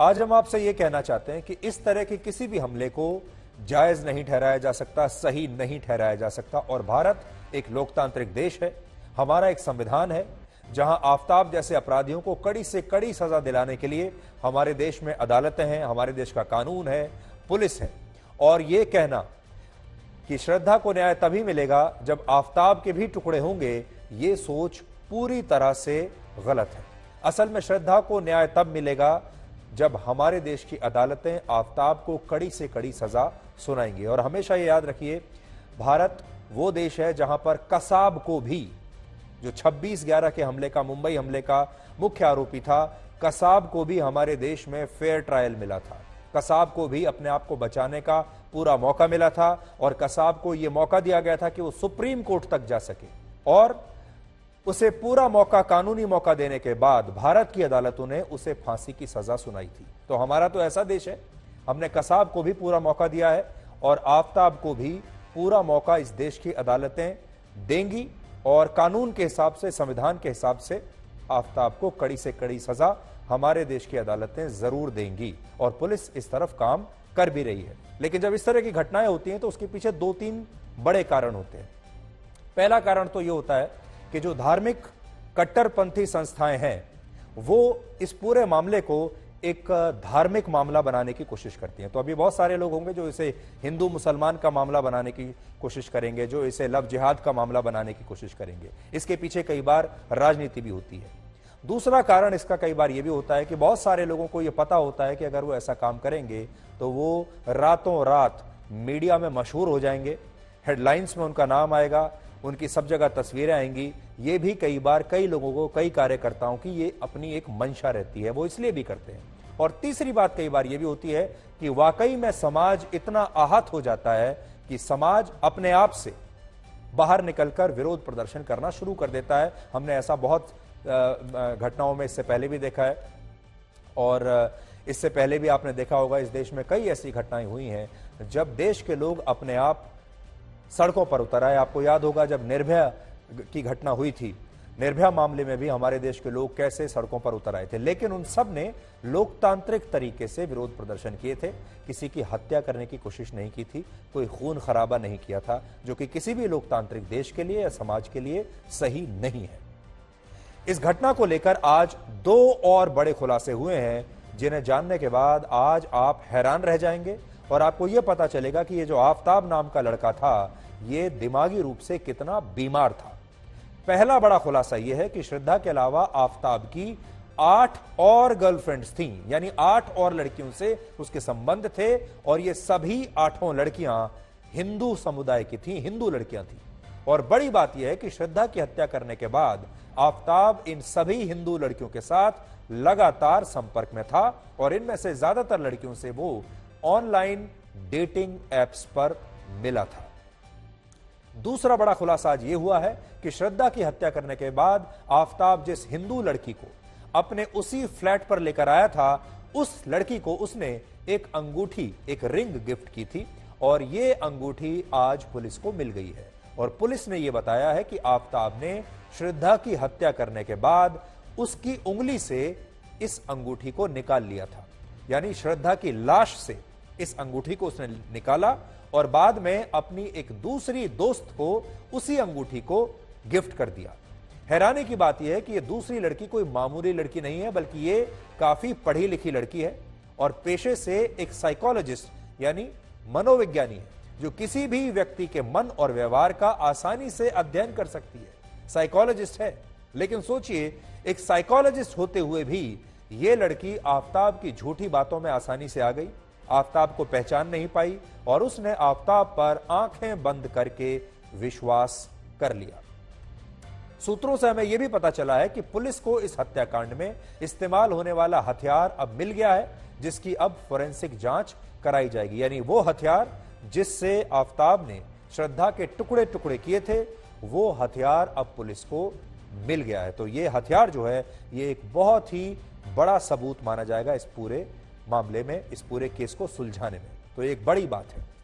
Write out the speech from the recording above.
आज हम आपसे यह कहना चाहते हैं कि इस तरह के किसी भी हमले को जायज नहीं ठहराया जा सकता, सही नहीं ठहराया जा सकता। और भारत एक लोकतांत्रिक देश है, हमारा एक संविधान है, जहां आफताब जैसे अपराधियों को कड़ी से कड़ी सजा दिलाने के लिए हमारे देश में अदालतें हैं, हमारे देश का कानून है, पुलिस है। और यह कहना कि श्रद्धा को न्याय तभी मिलेगा जब आफताब के भी टुकड़े होंगे, ये सोच पूरी तरह से गलत है। असल में श्रद्धा को न्याय तब मिलेगा जब हमारे देश की अदालतें आफताब को कड़ी से कड़ी सजा सुनाएंगी। और हमेशा ये याद रखिए, भारत वो देश है जहां पर कसाब को भी, जो 26/11 के हमले का, मुंबई हमले का मुख्य आरोपी था, कसाब को भी हमारे देश में फेयर ट्रायल मिला था। कसाब को भी अपने आप को बचाने का पूरा मौका मिला था और कसाब को यह मौका दिया गया था कि वो सुप्रीम कोर्ट तक जा सके। और उसे पूरा मौका, कानूनी मौका देने के बाद भारत की अदालतों ने उसे फांसी की सजा सुनाई थी। तो हमारा तो ऐसा देश है, हमने कसाब को भी पूरा मौका दिया है और आफताब को भी पूरा मौका इस देश की अदालतें देंगी। और कानून के हिसाब से, संविधान के हिसाब से आफताब को कड़ी से कड़ी सजा हमारे देश की अदालतें जरूर देंगी और पुलिस इस तरफ काम कर भी रही है। लेकिन जब इस तरह की घटनाएं होती हैं तो उसके पीछे 2-3 बड़े कारण होते हैं। पहला कारण तो यह होता है कि जो धार्मिक कट्टरपंथी संस्थाएं हैं वो इस पूरे मामले को एक धार्मिक मामला बनाने की कोशिश करती हैं। तो अभी बहुत सारे लोग होंगे जो इसे हिंदू मुसलमान का मामला बनाने की कोशिश करेंगे, जो इसे लव जिहाद का मामला बनाने की कोशिश करेंगे। इसके पीछे कई बार राजनीति भी होती है। दूसरा कारण इसका कई बार यह भी होता है कि बहुत सारे लोगों को यह पता होता है कि अगर वो ऐसा काम करेंगे तो वो रातों रात मीडिया में मशहूर हो जाएंगे, हेडलाइंस में उनका नाम आएगा, उनकी सब जगह तस्वीरें आएंगी। ये भी कई बार कई लोगों को, कई कार्यकर्ताओं की ये अपनी एक मंशा रहती है, वो इसलिए भी करते हैं। और तीसरी बात कई बार ये भी होती है कि वाकई में समाज इतना आहत हो जाता है कि समाज अपने आप से बाहर निकलकर विरोध प्रदर्शन करना शुरू कर देता है। हमने ऐसा बहुत घटनाओं में इससे पहले भी देखा है और इससे पहले भी आपने देखा होगा इस देश में कई ऐसी घटनाएं हुई हैं जब देश के लोग अपने आप सड़कों पर उतर आए। आपको याद होगा जब निर्भया की घटना हुई थी, निर्भया मामले में भी हमारे देश के लोग कैसे सड़कों पर उतर आए थे, लेकिन उन सब ने लोकतांत्रिक तरीके से विरोध प्रदर्शन किए थे। किसी की हत्या करने की कोशिश नहीं की थी, कोई खून खराबा नहीं किया था, जो कि किसी भी लोकतांत्रिक देश के लिए या समाज के लिए सही नहीं है। इस घटना को लेकर आज 2 और बड़े खुलासे हुए हैं जिन्हें जानने के बाद आज आप हैरान रह जाएंगे और आपको यह पता चलेगा कि ये जो आफताब नाम का लड़का था, ये दिमागी रूप से कितना बीमार था। पहला बड़ा खुलासा यह है कि श्रद्धा के अलावा आफताब की 8 और गर्लफ्रेंड्स थीं, यानी 8 और लड़कियों से उसके संबंध थे और ये सभी 8 लड़कियां हिंदू समुदाय की थीं, हिंदू लड़कियां थीं। और बड़ी बात यह है कि श्रद्धा की हत्या करने के बाद आफताब इन सभी हिंदू लड़कियों के साथ लगातार संपर्क में था और इनमें से ज्यादातर लड़कियों से वो ऑनलाइन डेटिंग एप्स पर मिला था। दूसरा बड़ा खुलासा आज यह हुआ है कि श्रद्धा की हत्या करने के बाद आफताब जिस हिंदू लड़की को अपने उसी फ्लैट पर लेकर आया था, उस लड़की को उसने एक अंगूठी, एक रिंग गिफ्ट की थी और यह अंगूठी आज पुलिस को मिल गई है। और पुलिस ने यह बताया है कि आफताब ने श्रद्धा की हत्या करने के बाद उसकी उंगली से इस अंगूठी को निकाल लिया था, यानी श्रद्धा की लाश से इस अंगूठी को उसने निकाला और बाद में अपनी एक दूसरी दोस्त को उसी अंगूठी को गिफ्ट कर दिया। हैरानी की बात यह है कि यह दूसरी लड़की कोई मामूली लड़की नहीं है, बल्कि ये काफी पढ़ी लिखी लड़की है और पेशे से एक साइकोलॉजिस्ट यानी मनोविज्ञानी है, जो किसी भी व्यक्ति के मन और व्यवहार का आसानी से अध्ययन कर सकती है। साइकोलॉजिस्ट है, लेकिन सोचिए एक साइकोलॉजिस्ट होते हुए भी यह लड़की आफताब की झूठी बातों में आसानी से आ गई, आफताब को पहचान नहीं पाई और उसने आफताब पर आंखें बंद करके विश्वास कर लिया। सूत्रों से हमें यह भी पता चला है कि पुलिस को इस हत्याकांड में इस्तेमाल होने वाला हथियार अब मिल गया है, जिसकी अब फोरेंसिक जांच कराई जाएगी। यानी वो हथियार जिससे आफताब ने श्रद्धा के टुकड़े टुकड़े किए थे, वो हथियार अब पुलिस को मिल गया है। तो ये हथियार जो है, ये एक बहुत ही बड़ा सबूत माना जाएगा इस पूरे मामले में, इस पूरे केस को सुलझाने में। तो एक बड़ी बात है।